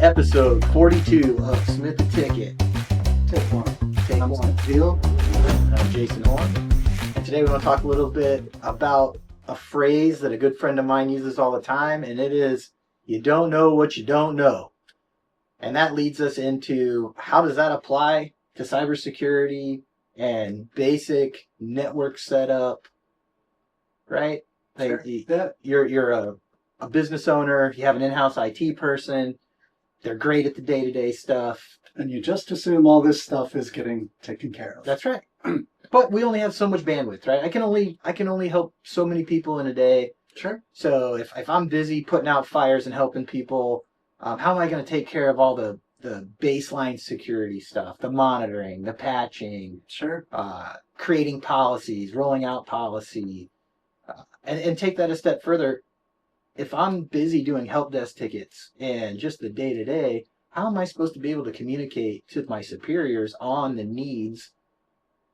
episode 42 of Smith the Ticket. Take one. Take I'm one. Deal. I'm Jason Horn, and today we want to talk a little bit about a phrase that a good friend of mine uses all the time, and it is, you don't know what you don't know. And that leads us into, how does that apply to cybersecurity and basic network setup, right? Sure. You're a business owner, you have an in-house IT person, they're great at the day-to-day stuff. And you just assume all this stuff is getting taken care of. That's right. But we only have so much bandwidth, right? I can only help so many people in a day. Sure. So if I'm busy putting out fires and helping people, how am I going to take care of all the baseline security stuff, the monitoring, the patching, Sure. Creating policies, rolling out policy, and take that a step further. If I'm busy doing help desk tickets and just the day-to-day, how am I supposed to be able to communicate to my superiors on the needs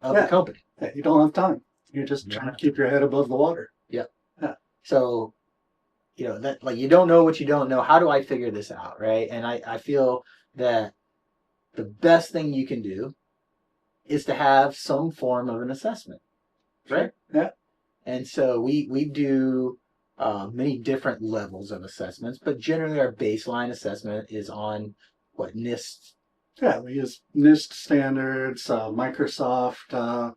of the company? Yeah, you don't have time. You're just trying to keep your head above the water. Yep. Yeah. So, that, like, you don't know what you don't know. How do I figure this out, right? And I feel that the best thing you can do is to have some form of an assessment, right? Sure. Yeah. And so we do many different levels of assessments, but generally our baseline assessment is on what NIST. Yeah, we use NIST standards, Microsoft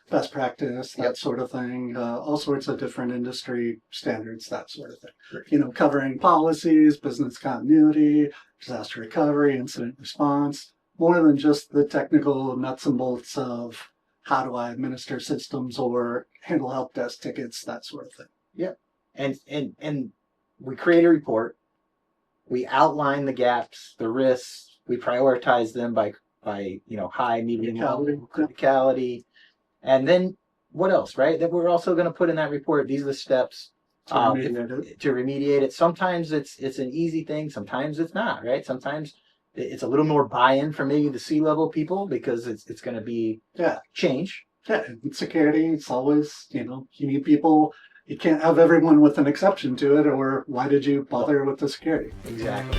best practice, that sort of thing, all sorts of different industry standards, that sort of thing. Right. Covering policies, business continuity, disaster recovery, incident response, more than just the technical nuts and bolts of how do I administer systems or handle help desk tickets, that sort of thing. Yep. And we create a report. We outline the gaps, the risks. We prioritize them by high, medium, low criticality. And then what else, right? That we're also going to put in that report. These are the steps To remediate it. Sometimes it's an easy thing. Sometimes it's not, right? Sometimes it's a little more buy-in from maybe the C-level people because it's going to be change. Yeah, in security, it's always, you need people. You can't have everyone with an exception to it, or why did you bother with the security? Exactly.